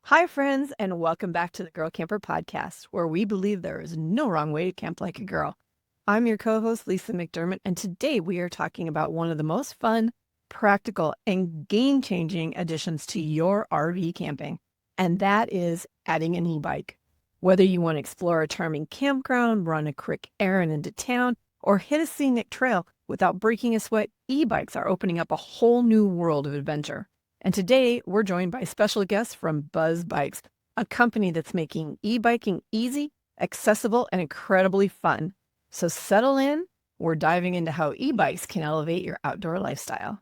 Hi, friends, and welcome back to the Girl Camper Podcast, where we believe there is no wrong way to camp like a girl. I'm your co-host, Lisa McDermott, and today we are talking about one of the most fun, practical, and game-changing additions to your RV camping, and that is adding an e-bike. Whether you want to explore a charming campground, run a quick errand into town, or hit a scenic trail without breaking a sweat, e-bikes are opening up a whole new world of adventure. And today, we're joined by special guests from Buzz Bikes, a company that's making e-biking easy, accessible, and incredibly fun. So settle in. We're diving into how e-bikes can elevate your outdoor lifestyle.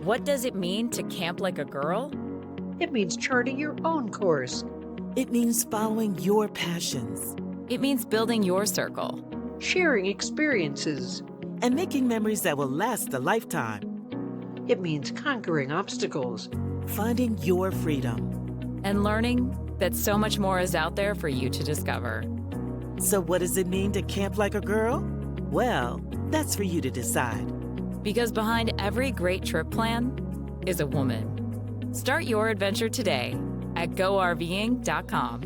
What does it mean to camp like a girl? It means charting your own course. It means following your passions. It means building your circle. Sharing experiences. And making memories that will last a lifetime. It means conquering obstacles. Finding your freedom. And learning that so much more is out there for you to discover. So what does it mean to camp like a girl? Well, that's for you to decide. Because behind every great trip plan is a woman. Start your adventure today at GoRVing.com.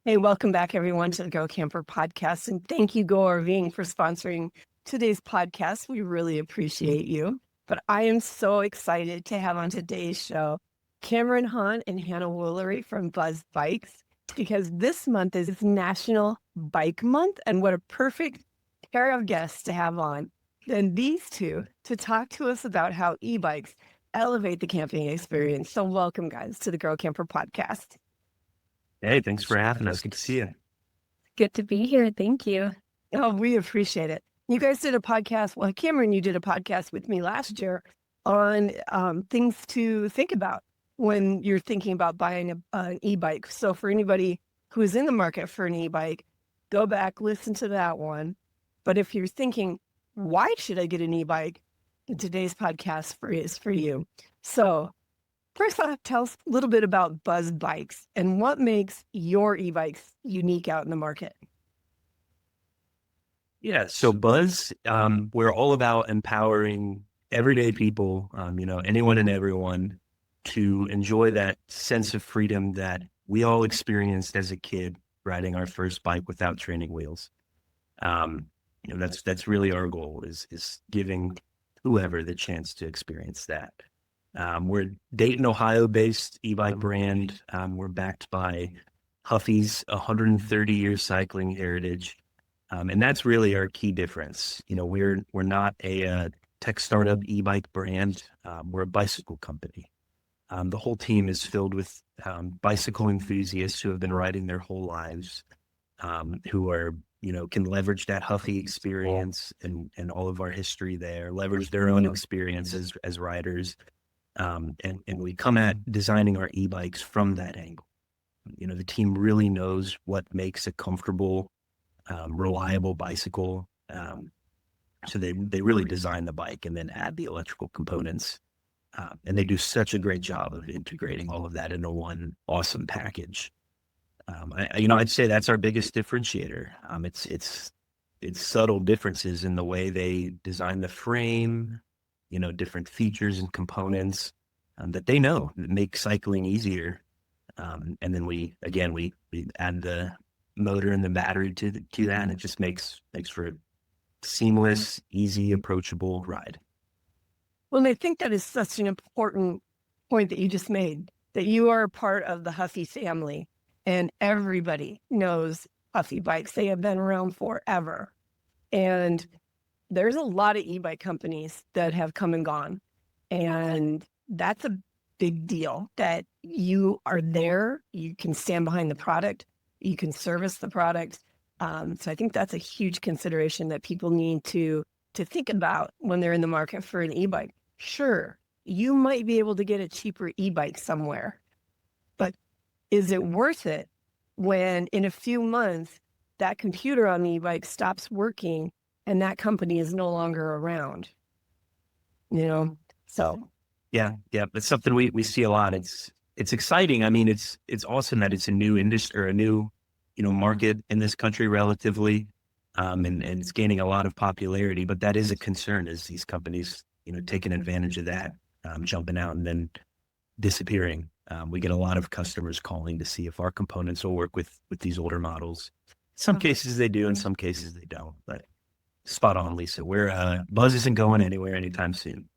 Hey, welcome back, everyone, to the Go Camper Podcast. And thank you, Go RVing, for sponsoring today's podcast. We really appreciate you. But I am so excited to have on today's show Cameron Hahn and Hannah Woolery from Buzz Bikes, because this month is National Bike Month, and what a perfect pair of guests to have on than these two to talk to us about how e-bikes elevate the camping experience. So welcome, guys, to the Girl Camper Podcast. Hey, thanks for having us. Good to see you. Good to be here. Thank you. Oh, we appreciate it. You guys did a podcast. Well, Cameron, you did a podcast with me last year on things to think about when you're thinking about buying an e-bike. So for anybody who is in the market for an e-bike, go back, listen to that one. But if you're thinking, why should I get an e-bike? Today's podcast is for you. So first off, tell us a little bit about Buzz Bikes and what makes your e-bikes unique out in the market. Yeah, so Buzz, we're all about empowering everyday people, anyone and everyone, to enjoy that sense of freedom that we all experienced as a kid riding our first bike without training wheels. That's really our goal is giving whoever the chance to experience that. We're a Dayton, Ohio based e-bike brand. We're backed by Huffy's 130-year cycling heritage. And that's really our key difference. We're not a tech startup e-bike brand. We're a bicycle company. The whole team is filled with bicycle enthusiasts who have been riding their whole lives, who are, can leverage that Huffy experience and all of our history there, leverage their own experience as riders. And we come at designing our e-bikes from that angle. The team really knows what makes a comfortable, reliable bicycle. So they really design the bike and then add the electrical components. And they do such a great job of integrating all of that into one awesome package. I'd say that's our biggest differentiator. It's subtle differences in the way they design the frame, different features and components that they know that make cycling easier. And then we add the motor and the battery to that, and it just makes for a seamless, easy, approachable ride. Well, I think that is such an important point that you just made, that you are a part of the Huffy family, and everybody knows Huffy bikes. They have been around forever. And there's a lot of e-bike companies that have come and gone. And that's a big deal that you are there. You can stand behind the product. You can service the product. So I think that's a huge consideration that people need to think about when they're in the market for an e-bike. Sure, you might be able to get a cheaper e-bike somewhere, But is it worth it when in a few months that computer on the e-bike stops working and that company is no longer around? So Yeah, yeah, it's something we see a lot. It's exciting. I mean, it's awesome that it's a new industry or a new, market in this country relatively, and it's gaining a lot of popularity. But that is a concern as these companies, taking advantage of that, jumping out and then disappearing. We get a lot of customers calling to see if our components will work with these older models. Some cases they do, in some cases they don't. But spot on, Lisa. Buzz isn't going anywhere anytime soon.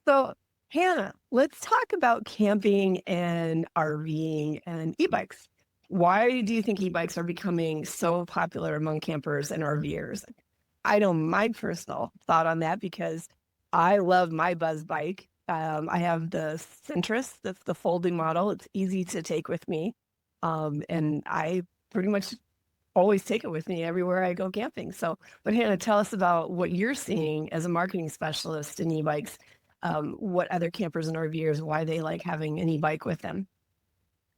So, Hannah, let's talk about camping and RVing and e-bikes. Why do you think e-bikes are becoming so popular among campers and RVers? I know my personal thought on that because I love my Buzz bike. I have the Centris, that's the folding model. It's easy to take with me. And I pretty much always take it with me everywhere I go camping. So, but Hannah, tell us about what you're seeing as a marketing specialist in e-bikes. What other campers and RVers, why they like having an e-bike with them.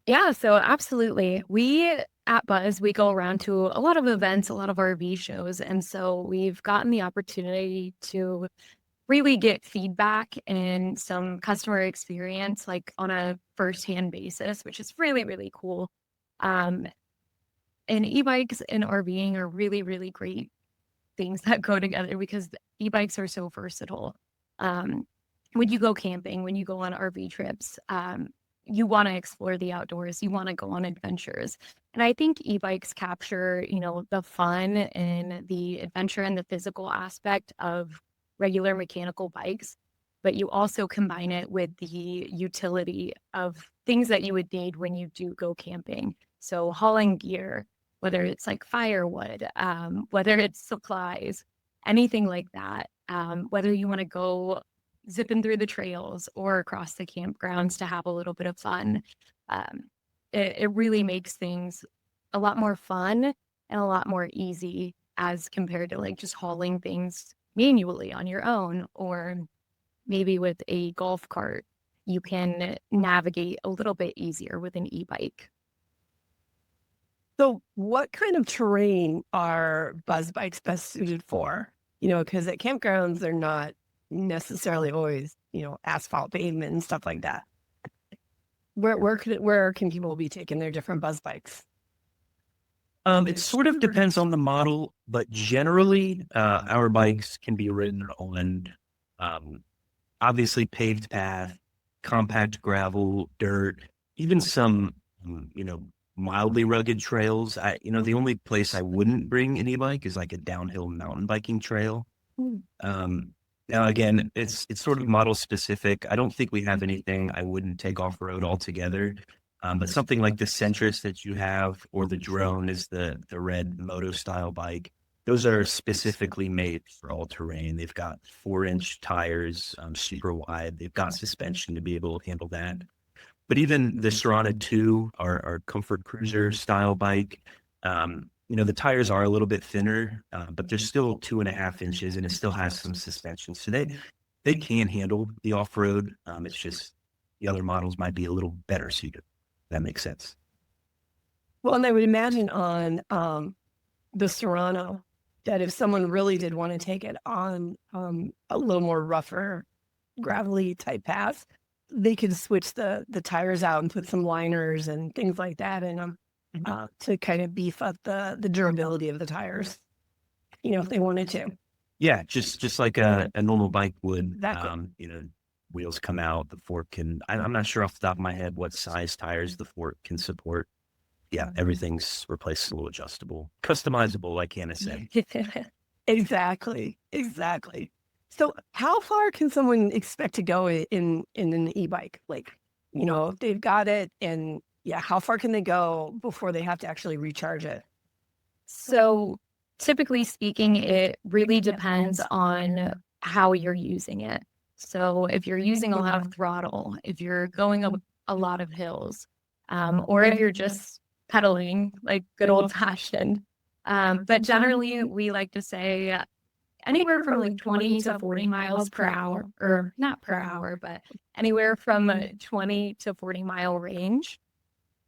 Yeah, so absolutely. We at Buzz, we go around to a lot of events, a lot of RV shows. And so we've gotten the opportunity to really get feedback and some customer experience, like on a firsthand basis, which is really, really cool. And e-bikes and RVing are really, really great things that go together because e-bikes are so versatile. When you go camping, when you go on RV trips, you want to explore the outdoors, you want to go on adventures. And I think e-bikes capture, the fun and the adventure and the physical aspect of regular mechanical bikes, but you also combine it with the utility of things that you would need when you do go camping. So hauling gear, whether it's like firewood, whether it's supplies, anything like that, whether you want to go zipping through the trails or across the campgrounds to have a little bit of fun. It really makes things a lot more fun and a lot more easy as compared to like just hauling things manually on your own, or maybe with a golf cart, you can navigate a little bit easier with an e-bike. So what kind of terrain are Buzz bikes best suited for? Because at campgrounds, they're not necessarily always, asphalt pavement and stuff like that. Where can people be taking their different Buzz bikes? It sort of depends on the model, but generally, our bikes can be ridden on, obviously paved path, compact gravel, dirt, even some, mildly rugged trails. The only place I wouldn't bring an e-bike is like a downhill mountain biking trail. Now, again, it's sort of model specific. I don't think we have anything I wouldn't take off road altogether. But something like the Centris that you have, or the Drone is the red moto style bike. Those are specifically made for all terrain. They've got 4-inch tires, super wide. They've got suspension to be able to handle that. But even the Serrana 2, our comfort cruiser style bike, the tires are a little bit thinner, but they're still 2.5 inches, and it still has some suspension. So they can handle the off-road. It's just the other models might be a little better suited. That makes sense. Well, and I would imagine on the Serrano that if someone really did want to take it on a little more rougher, gravelly type path, they could switch the tires out and put some liners and things like that in them to kind of beef up the durability of the tires, if they wanted to. Yeah, just like a normal bike would. Exactly. Wheels come out, the fork can, I'm not sure off the top of my head what size tires the fork can support. Yeah, everything's replaceable, adjustable, customizable, like Hannah said. Exactly. So how far can someone expect to go in an e-bike? Like, if they've got it, and how far can they go before they have to actually recharge it? So typically speaking, it really depends on how you're using it. So if you're using a lot of throttle, if you're going up a lot of hills, or if you're just pedaling like good old fashioned. But generally, we like to say anywhere from like 20 to 40 miles per hour, or not per hour, but anywhere from a 20 to 40-mile range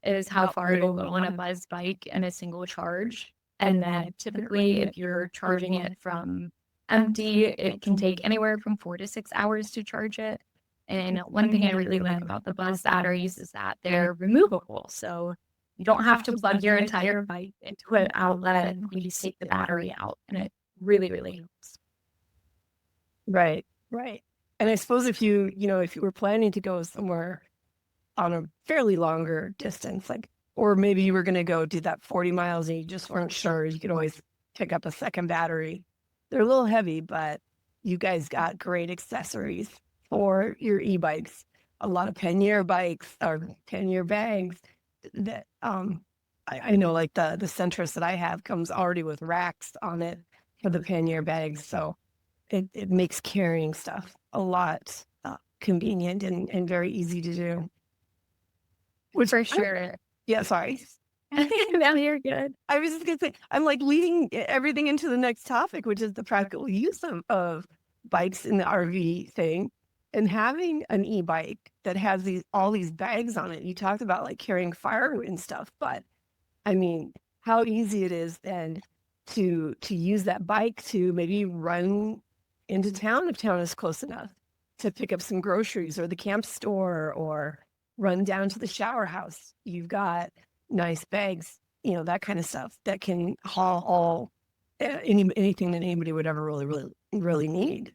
is how far it'll go on a Buzz bike in a single charge. And then typically, if you're charging it from empty, it can take anywhere from 4 to 6 hours to charge it. And one thing I really like about the Buzz batteries is that they're removable. So you don't have to plug your entire bike into an outlet. You just take the battery out, and it really, really helps. Right, right. And I suppose if you were planning to go somewhere on a fairly longer distance, like, or maybe you were going to go do that 40 miles and you just weren't sure, you could always pick up a second battery. They're a little heavy, but you guys got great accessories for your e-bikes. A lot of pannier bikes or pannier bags that I know, like the Centris that I have comes already with racks on it for the pannier bags. So it makes carrying stuff a lot convenient and very easy to do. Which For sure. Yeah, sorry. Now you're good. I was just gonna say, I'm like leading everything into the next topic, which is the practical use of bikes in the RV thing, and having an e-bike that has all these bags on it. You talked about like carrying firewood and stuff, but I mean, how easy it is then to use that bike to maybe run into town if town is close enough, to pick up some groceries or the camp store, or run down to the shower house. You've got nice bags, that kind of stuff that can haul all anything that anybody would ever really, really, really need.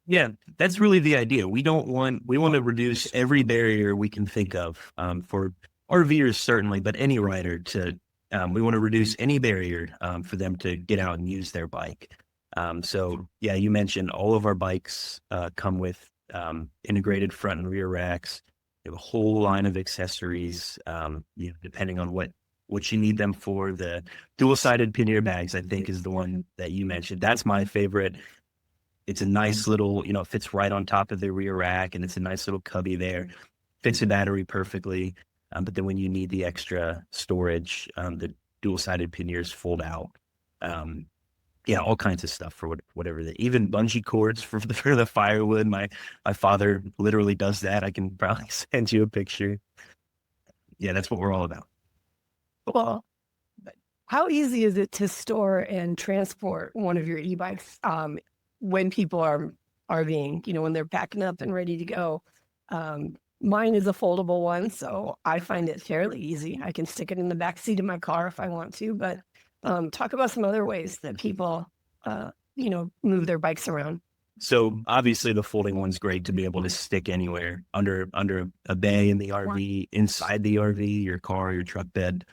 Yeah, that's really the idea. We want to reduce every barrier we can think of for RVers, certainly, but any rider we want to reduce any barrier for them to get out and use their bike. So yeah, you mentioned all of our bikes come with integrated front and rear racks. We have a whole line of accessories, depending on what you need them for. The dual-sided pannier bags, I think, is the one that you mentioned. That's my favorite. It's a nice little, it fits right on top of the rear rack, and it's a nice little cubby there. Fits a battery perfectly. But then when you need the extra storage, the dual-sided panniers fold out. All kinds of stuff for whatever. Even bungee cords for the firewood. My father literally does that. I can probably send you a picture. Yeah, that's what we're all about. Well, how easy is it to store and transport one of your e-bikes when people are RVing, when they're packing up and ready to go? Mine is a foldable one, so I find it fairly easy. I can stick it in the back seat of my car if I want to, but talk about some other ways that people, move their bikes around. So obviously the folding one's great to be able to stick anywhere under a bay in the RV, inside the RV, your car, your truck bed.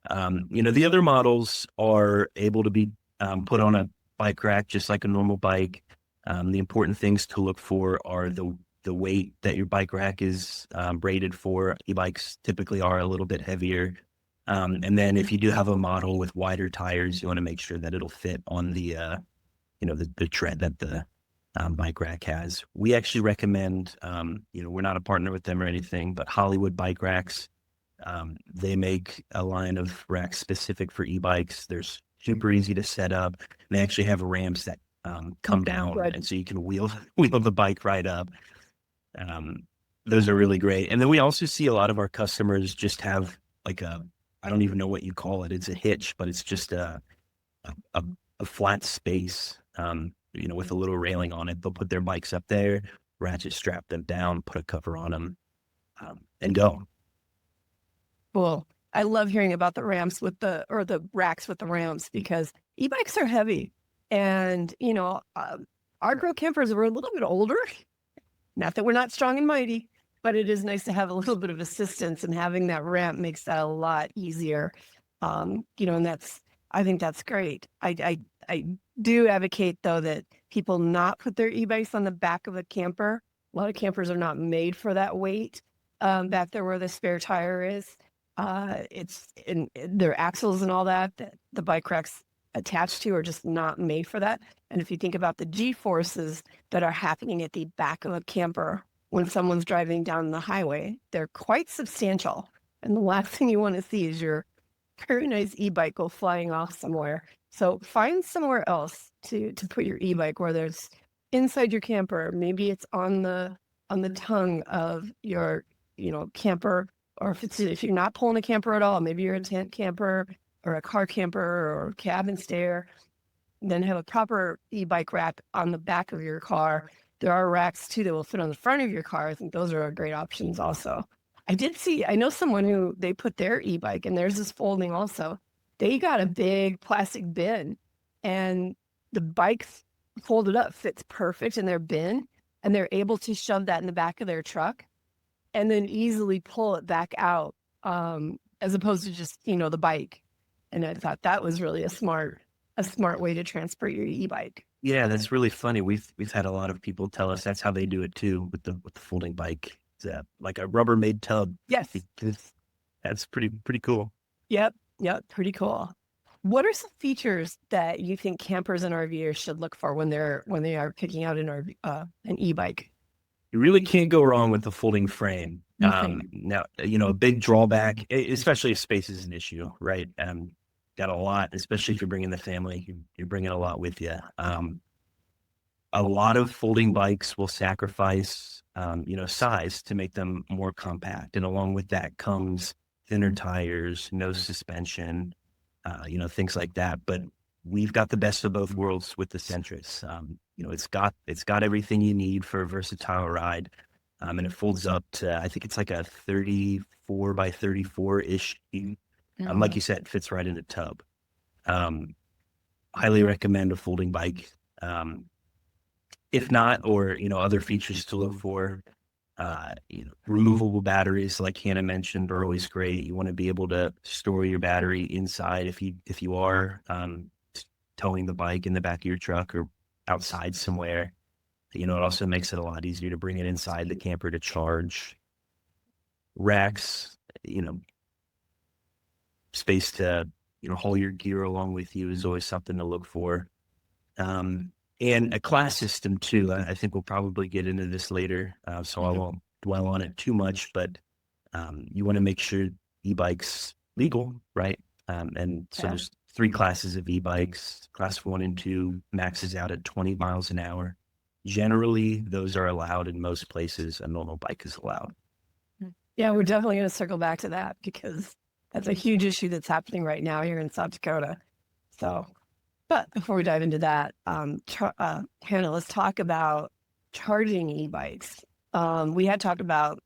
The other models are able to be put on a bike rack just like a normal bike. The important things to look for are the weight that your bike rack is rated for. E-bikes typically are a little bit heavier. And then if you do have a model with wider tires, you want to make sure that it'll fit on the tread that the bike rack has. We actually recommend, we're not a partner with them or anything, but Hollywood Bike Racks. They make a line of racks specific for e-bikes. They're super easy to set up. They actually have ramps that come down, and so you can wheel the bike right up. Those are really great. And then we also see a lot of our customers just have like I don't even know what you call it. It's a hitch, but it's just a flat space, with a little railing on it. They'll put their bikes up there, ratchet strap them down, put a cover on them, and go. Cool. I love hearing about the racks with the ramps, because e-bikes are heavy, and our girl campers were a little bit older. Not that we're not strong and mighty, but it is nice to have a little bit of assistance, and having that ramp makes that a lot easier. And I think that's great. I do advocate, though, that people not put their e-bikes on the back of a camper. A lot of campers are not made for that weight back there where the spare tire is. It's in their axles and all that the bike rack's attached to are just not made for that. And if you think about the G-forces that are happening at the back of a camper when someone's driving down the highway, they're quite substantial. And the last thing you want to see is your very nice e-bike go flying off somewhere. So find somewhere else to put your e-bike, whether it's inside your camper, maybe it's on the tongue of your, camper, or if you're not pulling a camper at all, maybe you're a tent camper or a car camper or cabin stayer, then have a proper e-bike rack on the back of your car. There are racks too that will fit on the front of your car. I think those are great options also. I know someone who they put their e-bike and theirs is folding also. They got a big plastic bin and the bike folded up fits perfect in their bin, and they're able to shove that in the back of their truck and then easily pull it back out, as opposed to just, the bike. And I thought that was really a smart way to transport your e-bike. Yeah, that's really funny. We've had a lot of people tell us that's how they do it too with the folding bike. It's like a Rubbermaid tub. Yes. That's pretty cool. Yep. Pretty cool. What are some features that you think campers and RVers should look for when they are picking out an e-bike? You really can't go wrong with the folding frame. Now, a big drawback, especially if space is an issue, right? Got a lot, especially if you're bringing the family, you're bringing a lot with you. A lot of folding bikes will sacrifice, size to make them more compact. And along with that comes thinner tires, no suspension, things like that. But we've got the best of both worlds with the Centris. It's got everything you need for a versatile ride. And it folds up to, I think it's like a 34 by 34-ish. Like you said, it fits right in the tub. Highly recommend a folding bike. If not, or, other features to look for, removable batteries, like Hannah mentioned, are always great. You want to be able to store your battery inside if you are towing the bike in the back of your truck or outside somewhere. It also makes it a lot easier to bring it inside the camper to charge. Racks, space to, haul your gear along with you is always something to look for. And a class system too. I think we'll probably get into this later, so I won't dwell on it too much, but you want to make sure e-bike's legal, right? And so there's 3 classes of e-bikes. Class 1 and 2 maxes out at 20 miles an hour. Generally, those are allowed in most places. A normal bike is allowed. Yeah, we're definitely going to circle back to that because that's a huge issue that's happening right now here in South Dakota. So, but before we dive into that, Hannah, let's talk about charging e-bikes. We had talked about,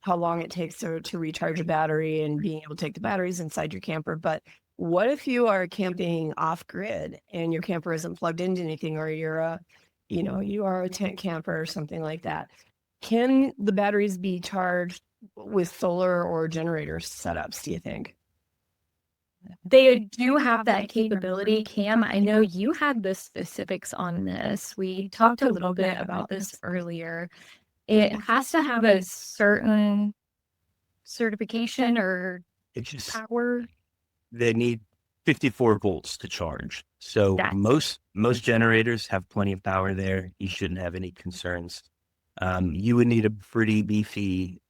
how long it takes to recharge a battery and being able to take the batteries inside your camper. But what if you are camping off grid and your camper isn't plugged into anything, or you are a tent camper or something like that? Can the batteries be charged with solar or generator setups, do you think? They do have that capability. Cam, I know you had the specifics on this. We talked a little bit about this earlier. It has to have a certain certification or power. They need 54 volts to charge. So most generators have plenty of power there. You shouldn't have any concerns. You would need a pretty beefy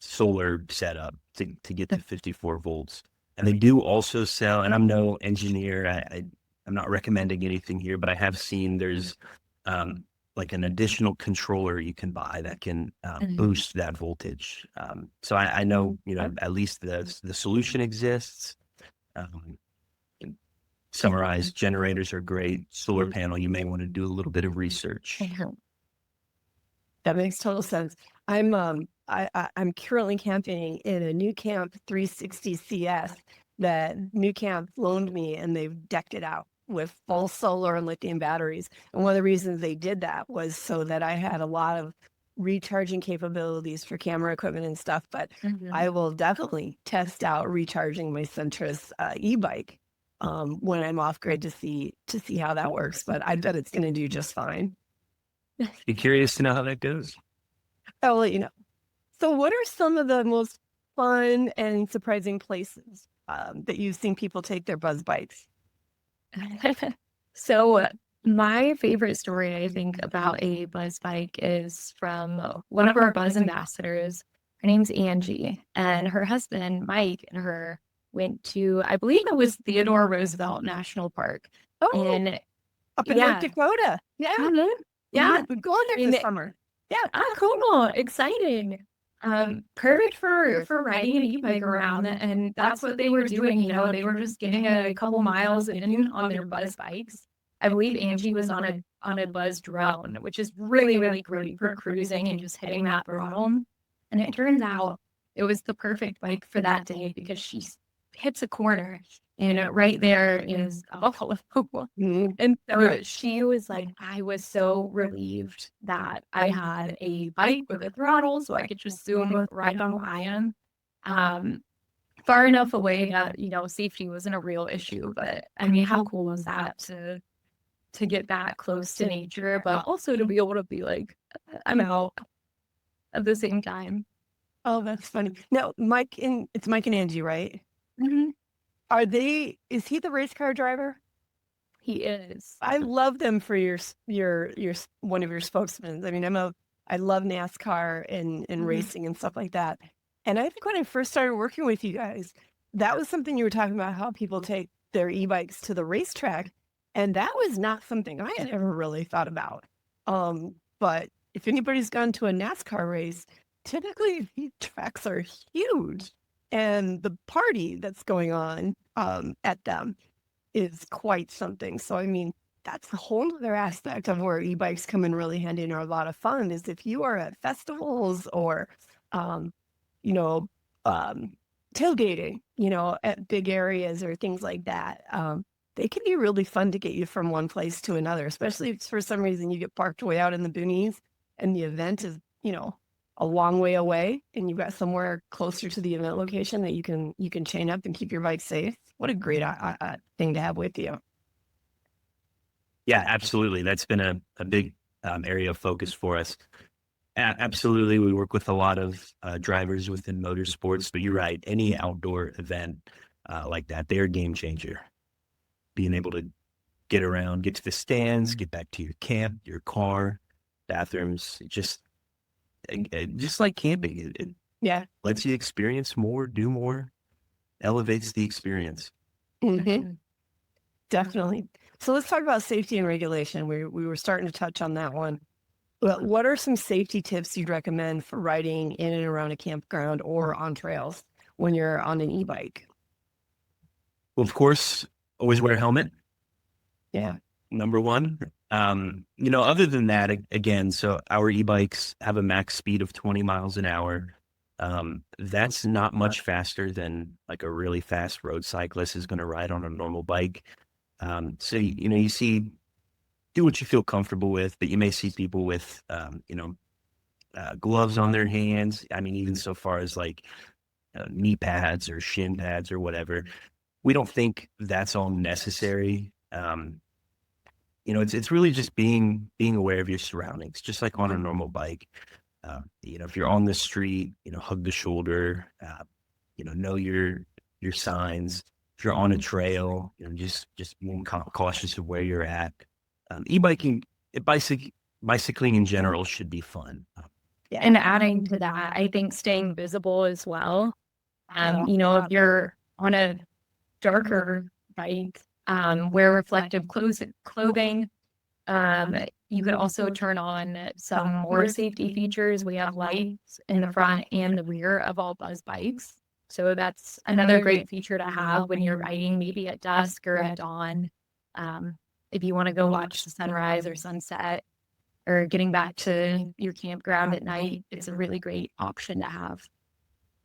solar setup to get to 54 volts. And they do also sell, and I'm no engineer, I'm not recommending anything here, but I have seen there's like an additional controller you can buy that can boost that voltage. So I know, at least the solution exists. Summarize, generators are great. Solar panel, you may want to do a little bit of research. That makes total sense. I'm currently camping in a New Camp 360 CS that New Camp loaned me, and they've decked it out with full solar and lithium batteries. And one of the reasons they did that was so that I had a lot of recharging capabilities for camera equipment and stuff. But I will definitely test out recharging my Centris e-bike when I'm off grid to see how that works. But I bet it's going to do just fine. Be curious to know how that goes. I'll let you know. So what are some of the most fun and surprising places that you've seen people take their buzz bikes? So my favorite story, I think, about a buzz bike is from one of our buzz ambassadors. Her name's Angie, and her husband, Mike, and her went to, I believe it was Theodore Roosevelt National Park. Oh, And up in North Dakota. Yeah. mhm, yeah, We're going there and this summer. Yeah. cool, exciting. Perfect for riding an e-bike around, and that's what they were doing. They were just getting a couple miles in on their buzz bikes. I believe Angie was on a buzz drone, which is really, really great for cruising and just hitting that throttle. And it turns out it was the perfect bike for that day because she hits a corner and right there is a buffalo. Mhm. And so she was like, I was so relieved that I had a bike with a throttle so I could just zoom right on land. Far enough away that, safety wasn't a real issue. But I mean, how cool was that to get that close to nature, but also to be able to be like, I'm out at the same time. Oh, that's funny. Now, it's Mike and Angie, right? Mhm. Is he the race car driver? He is. I love them for your one of your spokesmen. I mean, I love NASCAR and racing and stuff like that. And I think when I first started working with you guys, that was something you were talking about, how people take their e-bikes to the racetrack. And that was not something I had ever really thought about. But if anybody's gone to a NASCAR race, typically these tracks are huge. And the party that's going on at them is quite something. So, I mean, that's a whole other aspect of where e-bikes come in really handy and are a lot of fun, is if you are at festivals or, you know, tailgating, at big areas or things like that. They can be really fun to get you from one place to another, especially if for some reason you get parked way out in the boonies and the event is, a long way away and you've got somewhere closer to the event location that you can chain up and keep your bike safe. What a great thing to have with you. Yeah, absolutely. That's been a big area of focus for us. Absolutely. We work with a lot of drivers within motorsports, but you're right. Any outdoor event like that, they're a game changer. Being able to get around, get to the stands, get back to your camp, your car, bathrooms, just like camping. It Yeah. lets you experience more, do more, elevates the experience. Mm-hmm. Definitely. So let's talk about safety and regulation. We were starting to touch on that one. Well, what are some safety tips you'd recommend for riding in and around a campground or on trails when you're on an e-bike? Well, of course, always wear a helmet. Yeah. Number one. Other than that, again, so our e-bikes have a max speed of 20 miles an hour. That's not much faster than like a really fast road cyclist is going to ride on a normal bike. So, you see, do what you feel comfortable with, but you may see people with, gloves on their hands. I mean, even so far as like knee pads or shin pads or whatever. We don't think that's all necessary. It's really just being aware of your surroundings, just like on a normal bike. If you're on the street, hug the shoulder, know your signs. If you're on a trail, just being cautious of where you're at. Bicycling in general should be fun. Yeah. And adding to that, I think staying visible as well. If you're on a darker bike, wear reflective clothing. You could also turn on some more safety features. We have lights in the front and the rear of all buzz bikes. So that's another great feature to have when you're riding, maybe at dusk or at dawn. If you want to go watch the sunrise or sunset or getting back to your campground at night, it's a really great option to have.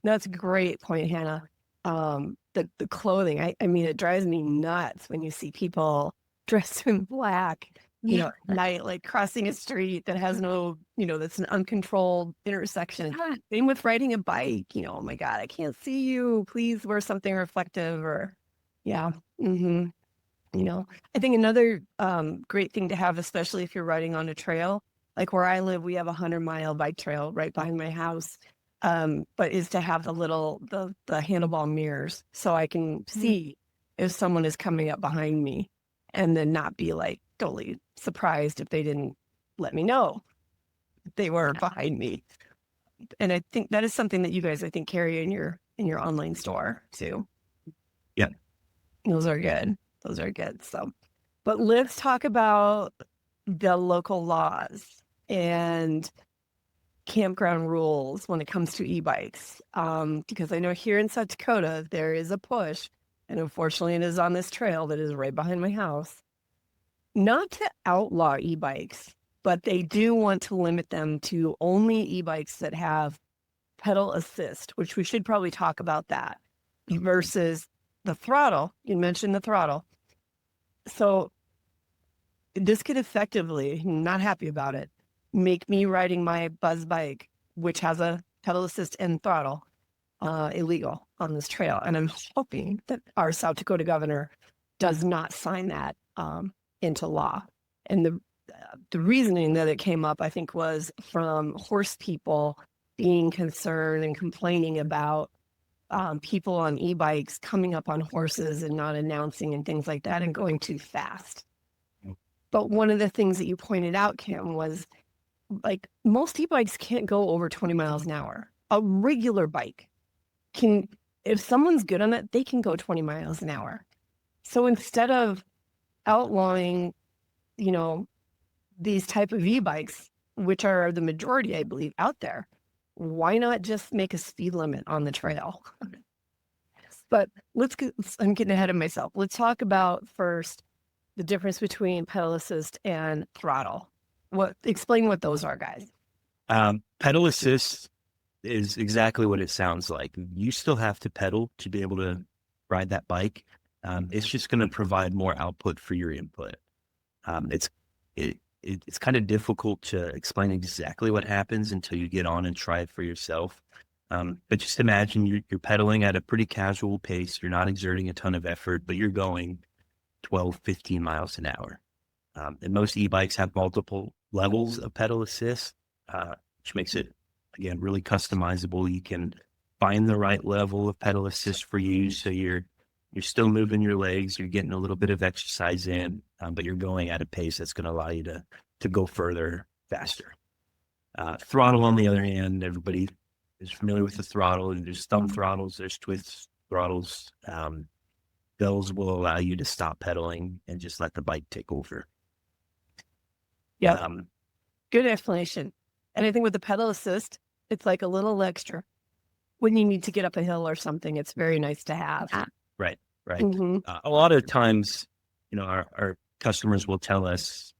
That's a great point, Hannah. The clothing, I mean, it drives me nuts when you see people dressed in black, at night, like crossing a street that has no, that's an uncontrolled intersection. Same with riding a bike, oh my God, I can't see you. Please wear something reflective or, yeah. Mm-hmm. I think another great thing to have, especially if you're riding on a trail, like where I live, we have a 100-mile bike trail right behind my house. But is to have the handlebar mirrors so I can see if someone is coming up behind me and then not be like totally surprised if they didn't let me know they were behind me. And I think that is something that you guys, I think, carry in your online store too. Yeah. Those are good. Those are good. So, but let's talk about the local laws and campground rules when it comes to e-bikes. Because I know here in South Dakota, there is a push, and unfortunately it is on this trail that is right behind my house, not to outlaw e-bikes, but they do want to limit them to only e-bikes that have pedal assist, which we should probably talk about that versus the throttle. You mentioned the throttle. So this could effectively, not happy about it, make me riding my Buzz bike, which has a pedal assist and throttle, illegal on this trail. And I'm hoping that our South Dakota governor does not sign that into law. And the reasoning that it came up, I think, was from horse people being concerned and complaining about people on e-bikes coming up on horses and not announcing and things like that and going too fast. But one of the things that you pointed out, Kim, was like most e-bikes can't go over 20 miles an hour. A regular bike can, if someone's good on it, they can go 20 miles an hour. So instead of outlawing, you know, these type of e-bikes, which are the majority, I believe, out there, why not just make a speed limit on the trail? But I'm getting ahead of myself. Let's talk about first the difference between pedal assist and throttle. Explain what those are, guys. Pedal assist is exactly what it sounds like. You still have to pedal to be able to ride that bike. It's just going to provide more output for your input. It's kind of difficult to explain exactly what happens until you get on and try it for yourself. But just imagine you're pedaling at a pretty casual pace. You're not exerting a ton of effort, but you're going 12, 15 miles an hour. And most e-bikes have multiple levels of pedal assist, which makes it, again, really customizable. You can find the right level of pedal assist for you. So you're still moving your legs, you're getting a little bit of exercise in, but you're going at a pace that's going to allow you to go further, faster. Throttle, on the other hand, everybody is familiar with the throttle. There's thumb throttles, there's twist throttles. Those will allow you to stop pedaling and just let the bike take over. Yeah. Good explanation. And I think with the pedal assist, it's like a little extra. When you need to get up a hill or something, it's very nice to have. Right. Mm-hmm. A lot of times, our customers will tell us,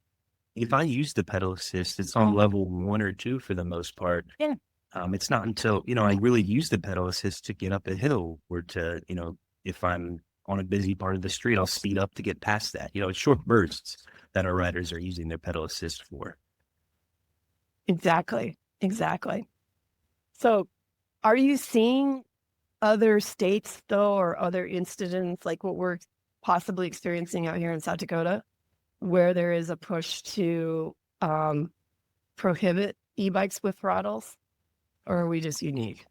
if I use the pedal assist, it's on level 1 or 2 for the most part. Yeah. It's not until, I really use the pedal assist to get up a hill or to, if I'm on a busy part of the street, I'll speed up to get past that. It's short bursts that our riders are using their pedal assist for. Exactly. So are you seeing other states, though, or other incidents like what we're possibly experiencing out here in South Dakota, where there is a push to prohibit e-bikes with throttles? Or are we just unique?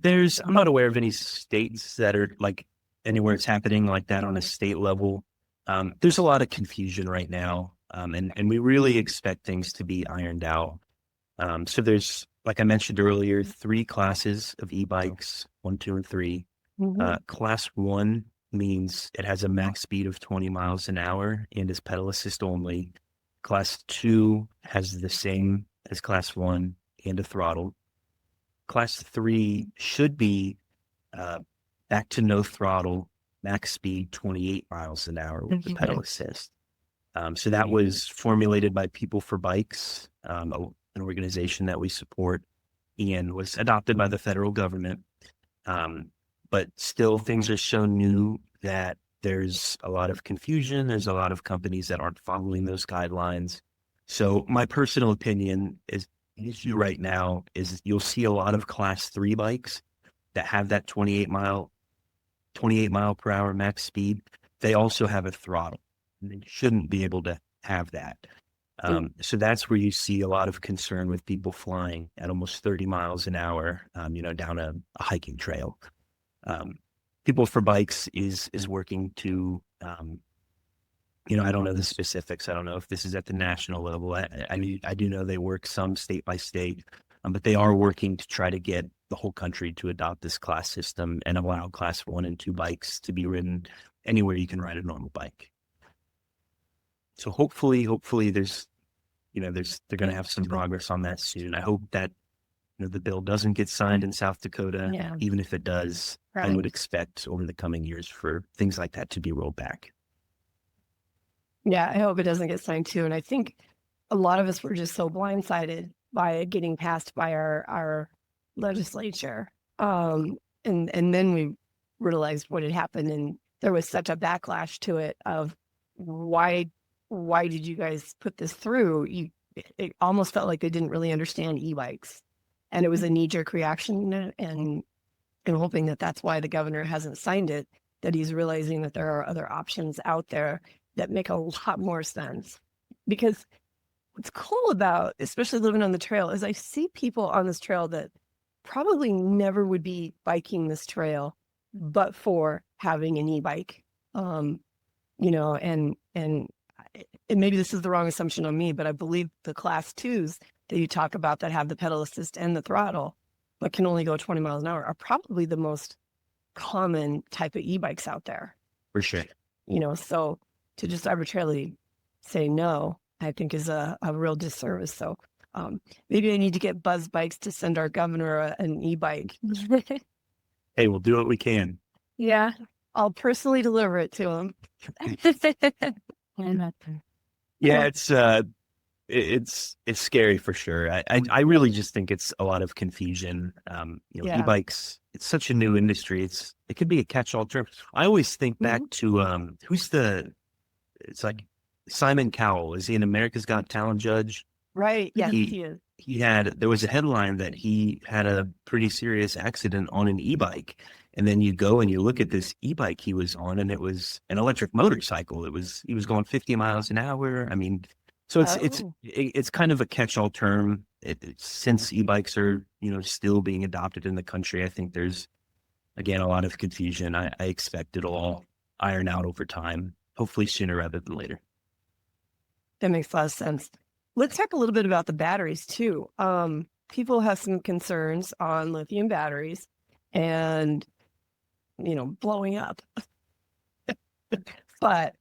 I'm not aware of any states that are like anywhere it's happening like that on a state level. There's a lot of confusion right now, and we really expect things to be ironed out. So there's, like I mentioned earlier, 3 classes of e-bikes, 1, 2, and 3. Mm-hmm. Class 1 means it has a max speed of 20 miles an hour and is pedal assist only. Class 2 has the same as Class 1 and a throttle. Class 3 should be back to no throttle, max speed 28 miles an hour with the pedal assist. So that was formulated by People for Bikes, an organization that we support, and was adopted by the federal government. But still, things are so new that there's a lot of confusion. There's a lot of companies that aren't following those guidelines. So my personal opinion is the issue right now is you'll see a lot of Class 3 bikes that have that 28 mile per hour max speed. They also have a throttle. They shouldn't be able to have that. So that's where you see a lot of concern with people flying at almost 30 miles an hour, down a hiking trail. People for Bikes is working to, I don't know the specifics. I don't know if this is at the national level. I do know they work some state by state, but they are working to try to get the whole country to adopt this class system and allow class 1 and 2 bikes to be ridden anywhere you can ride a normal bike. So hopefully there's they're going to have some progress on that soon. I hope that the bill doesn't get signed in South Dakota. Yeah. Even if it does, I Right. would expect over the coming years for things like that to be rolled back. Yeah, I hope it doesn't get signed too. And I think a lot of us were just so blindsided by it getting passed by our legislature. And then we realized what had happened, and there was such a backlash to it of why did you guys put this through? It almost felt like they didn't really understand e-bikes, and it was a knee-jerk reaction. And hoping that that's why the governor hasn't signed it, that he's realizing that there are other options out there that make a lot more sense. Because what's cool about, especially living on the trail, is I see people on this trail that probably never would be biking this trail, but for having an e-bike. And maybe this is the wrong assumption on me, but I believe the class 2s that you talk about that have the pedal assist and the throttle, but can only go 20 miles an hour, are probably the most common type of e-bikes out there. For sure. So to just arbitrarily say no, I think is a real disservice. So maybe I need to get Buzz Bikes to send our governor an e-bike. Hey, we'll do what we can. Yeah. I'll personally deliver it to him. Yeah, it's scary for sure. I really just think it's a lot of confusion. Yeah. E-bikes, it's such a new industry. It could be a catch-all term. I always think back to it's like Simon Cowell. Is he an America's Got Talent judge? Right. Yes, he is. There was a headline that he had a pretty serious accident on an e-bike. And then you go and you look at this e-bike he was on, and it was an electric motorcycle. He was going 50 miles an hour. I mean, so it's kind of a catch-all term. Since e-bikes are, still being adopted in the country, I think there's, again, a lot of confusion. I expect it'll all iron out over time, hopefully sooner rather than later. That makes a lot of sense. Let's talk a little bit about the batteries too. People have some concerns on lithium batteries and, blowing up. But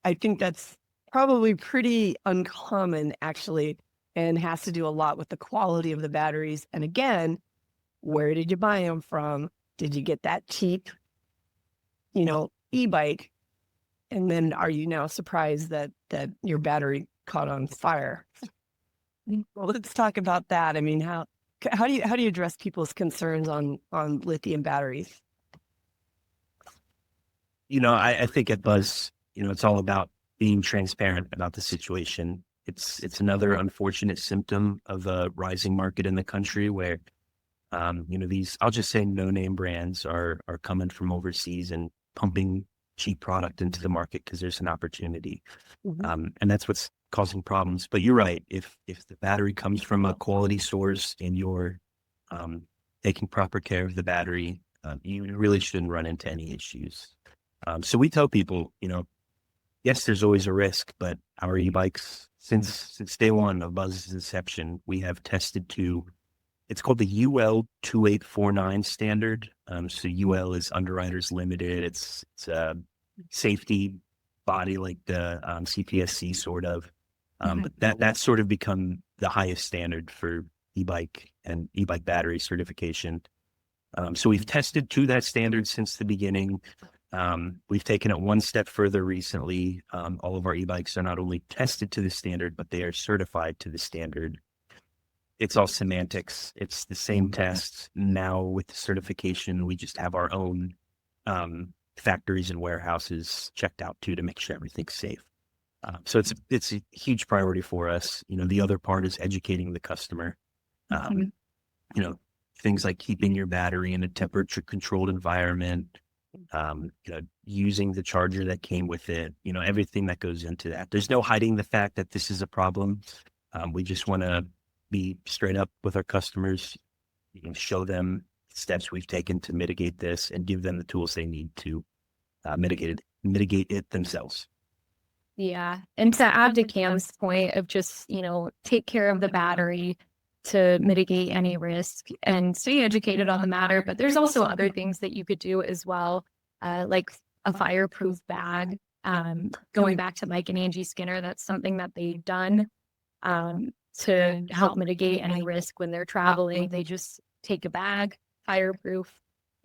I think that's probably pretty uncommon, actually, and has to do a lot with the quality of the batteries. And again, where did you buy them from? Did you get that cheap, e-bike? And then are you now surprised that your battery caught on fire? Well, let's talk about that. I mean, how do you address people's concerns on lithium batteries? I think at Buzz, it's all about being transparent about the situation. It's another unfortunate symptom of a rising market in the country where, these, I'll just say, no-name brands are coming from overseas and pumping cheap product into the market because there's an opportunity. And that's what's causing problems. But you're right. If the battery comes from a quality source and you're taking proper care of the battery, you really shouldn't run into any issues. So we tell people, yes, there's always a risk, but our e-bikes, since day one of Buzz's inception, we have tested to, it's called the UL 2849 standard. So UL is Underwriters Limited. It's a safety body like the CPSC sort of. But that's sort of become the highest standard for e-bike and e-bike battery certification. So we've tested to that standard since the beginning. We've taken it one step further recently. All of our e-bikes are not only tested to the standard, but they are certified to the standard. It's all semantics. It's the same tests. Now with the certification, we just have our own factories and warehouses checked out too to make sure everything's safe. So it's a huge priority for us. The other part is educating the customer. Things like keeping your battery in a temperature controlled environment, using the charger that came with it, everything that goes into that. There's no hiding the fact that this is a problem. We just want to be straight up with our customers, show them steps we've taken to mitigate this and give them the tools they need to mitigate it themselves. Yeah. And to add to Cam's point of just, take care of the battery. to mitigate any risk and stay educated on the matter. But there's also other things that you could do as well, like a fireproof bag. Going back to Mike and Angie Skinner, that's something that they've done to help mitigate any risk when they're traveling. They just take a bag, fireproof,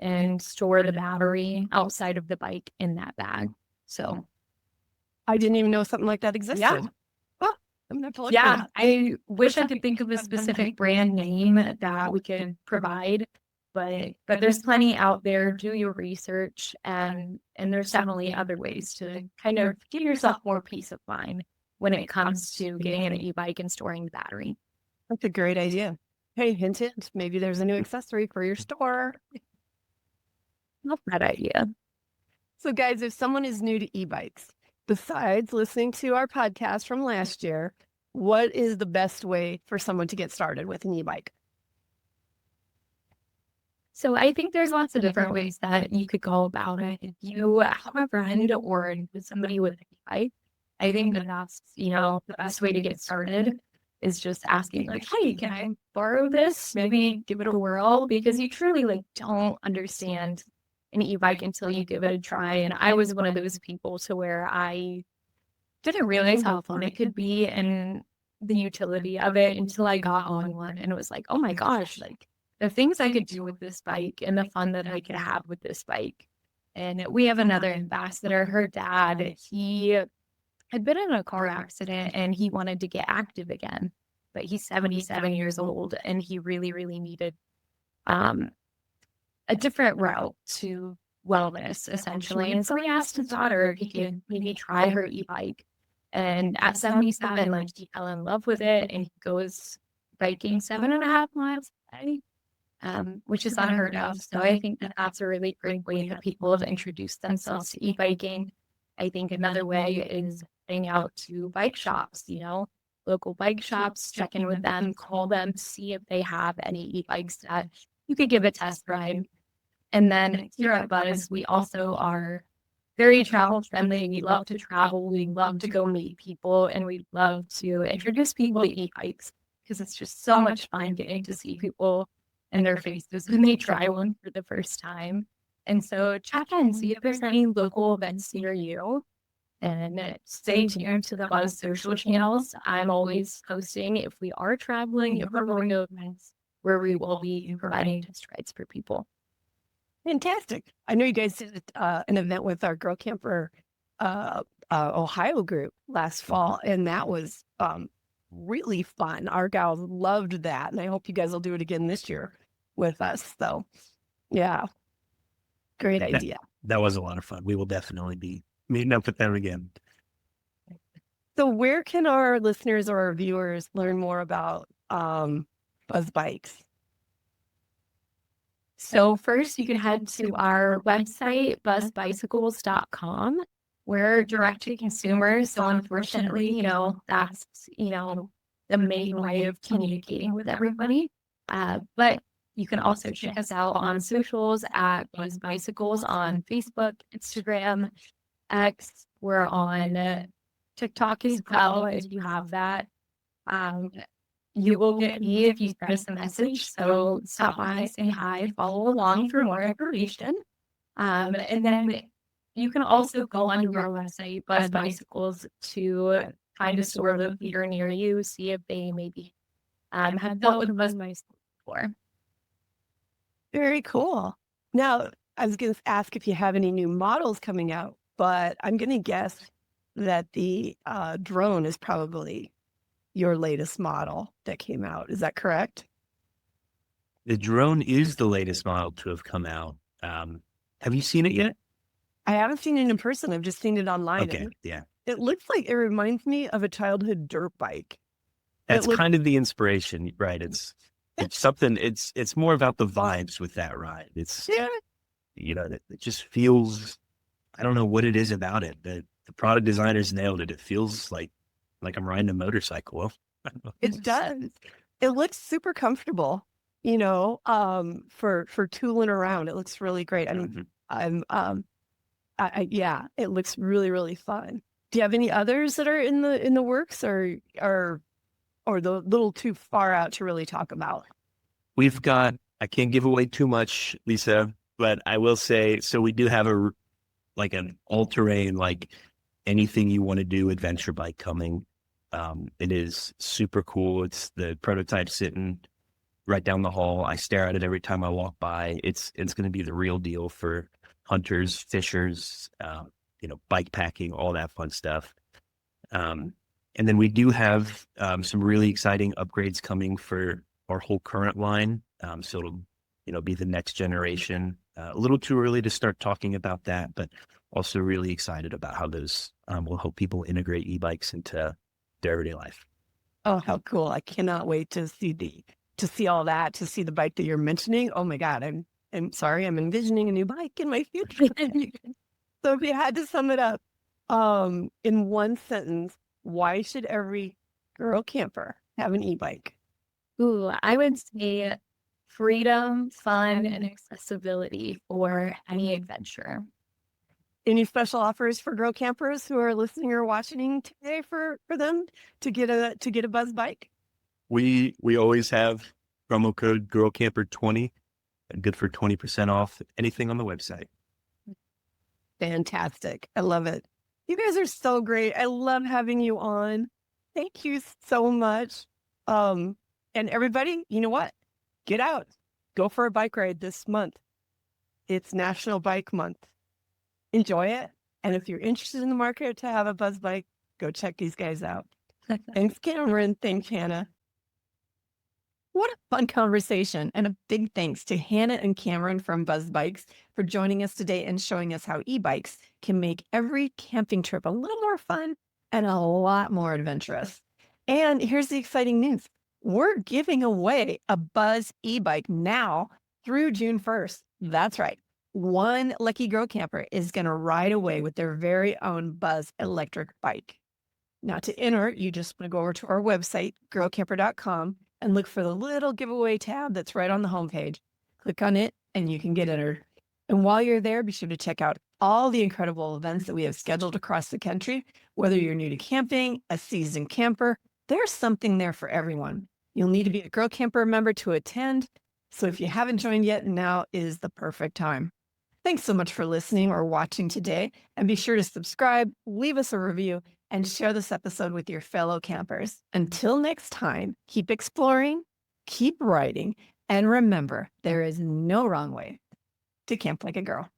and store the battery outside of the bike in that bag. So I didn't even know something like that existed. Yeah. Oh, I'm gonna have to look for that. I wish I could think of a specific brand name that we could provide, but there's plenty out there. Do your research, and there's definitely other ways to kind of give yourself more peace of mind when it comes to getting an e-bike and storing the battery. That's a great idea. Hey, hint, hint. Maybe there's a new accessory for your store. Love that idea. So, guys, if someone is new to e-bikes, besides listening to our podcast from last year, what is the best way for someone to get started with an e-bike? So I think there's lots of different ways that you could go about it. If you have a friend or with somebody with an e-bike, I think that's, the best way to get started is just asking like, hey, can I borrow this? Maybe give it a whirl, because you truly don't understand an e-bike until you give it a try. And I was one of those people to where I didn't realize how fun it could be and the utility of it until I got on one, and it was like, oh my gosh, the things I could do with this bike and the fun that I could have with this bike. And we have another ambassador, her dad, he had been in a car accident and he wanted to get active again, but he's 77 years old and he really, really needed a different route to wellness, essentially. And so he asked his daughter if he could maybe try her e-bike. And at 77, he fell in love with it, and he goes biking 7.5 miles a day, which is unheard of. So I think that that's a really great way that people have introduced themselves to e-biking. I think another way is getting out to bike shops, local bike shops, check in with them, call them, see if they have any e-bikes that you could give a test ride. And then here at Buzz, we also are very travel friendly. We love to travel. We love to go meet people, and we love to introduce people to e-bikes because it's just so much fun getting to see people and their faces when they try one for the first time. And so check in, see if there's any local events near you, and stay tuned to the Buzz social channels. I'm always posting if we are traveling, if we're going to events where we will be providing test rides for people. Fantastic. I know you guys did an event with our Girl Camper Ohio group last fall, and that was really fun. Our gals loved that, and I hope you guys will do it again this year with us. So, yeah, great idea. That was a lot of fun. We will definitely be meeting up with them again. So where can our listeners or our viewers learn more about Buzz Bikes? So first, you can head to our website, buzzbicycles.com. We're direct to consumers, so unfortunately, that's, the main way of communicating with everybody. But you can also check us out on socials at Buzz Bicycles on Facebook, Instagram, X. We're on TikTok as well, if you have that. You will get me if you send us a message. So stop by, say hi, follow along for more information. And then you can also go on your website, Buzz Bicycles, to find a store locator near you, see if they maybe have dealt with Buzz Bicycles before. Very cool. Now, I was going to ask if you have any new models coming out, but I'm going to guess that the drone is probably your latest model that came out. Is that correct? The drone is the latest model to have come out. Have you seen it yet? I haven't seen it in person. I've just seen it online. Okay, yeah. It looks like it reminds me of a childhood dirt bike. That's kind of the inspiration, right? It's something, it's more about the vibes with that ride. It's, it just feels, I don't know what it is about it. The product designers nailed it. It feels like I'm riding a motorcycle. It does. It looks super comfortable, for tooling around. It looks really great. I mean, it looks really, really fun. Do you have any others that are in the works, or or the little too far out to really talk about? We've got, I can't give away too much, Lisa, but I will say, so we do have an all-terrain, like anything you want to do adventure bike coming. It is super cool. It's the prototype sitting right down the hall. I stare at it every time I walk by. It's going to be the real deal for hunters, fishers, bike packing, all that fun stuff. And then we do have some really exciting upgrades coming for our whole current line. So it'll, be the next generation. A little too early to start talking about that, but also really excited about how those will help people integrate e-bikes into their everyday life. Oh, how cool. I cannot wait to see all that, to see the bike that you're mentioning. Oh my God. I'm sorry. I'm envisioning a new bike in my future. So if you had to sum it up, in one sentence, why should every girl camper have an e-bike? Ooh, I would say freedom, fun, and accessibility for any adventure. Any special offers for girl campers who are listening or watching today for them to get a buzz bike? We always have promo code GIRLCAMPER20, good for 20% off anything on the website. Fantastic. I love it. You guys are so great. I love having you on. Thank you so much. And everybody, you know what? Get out. Go for a bike ride this month. It's National Bike Month. Enjoy it. And if you're interested in the market to have a buzz bike, go check these guys out. Thanks, Cameron. Thanks, Hannah. What a fun conversation. And a big thanks to Hannah and Cameron from Buzz Bikes for joining us today and showing us how e-bikes can make every camping trip a little more fun and a lot more adventurous. And here's the exciting news. We're giving away a Buzz e-bike now through June 1st. That's right. One lucky girl camper is going to ride away with their very own Buzz electric bike. Now to enter, you just want to go over to our website, girlcamper.com, and look for the little giveaway tab that's right on the homepage. Click on it and you can get entered. And while you're there, be sure to check out all the incredible events that we have scheduled across the country. Whether you're new to camping, a seasoned camper, there's something there for everyone. You'll need to be a Girl Camper member to attend. So if you haven't joined yet, now is the perfect time. Thanks so much for listening or watching today. And be sure to subscribe, leave us a review, and share this episode with your fellow campers. Until next time, keep exploring, keep riding, and remember, there is no wrong way to camp like a girl.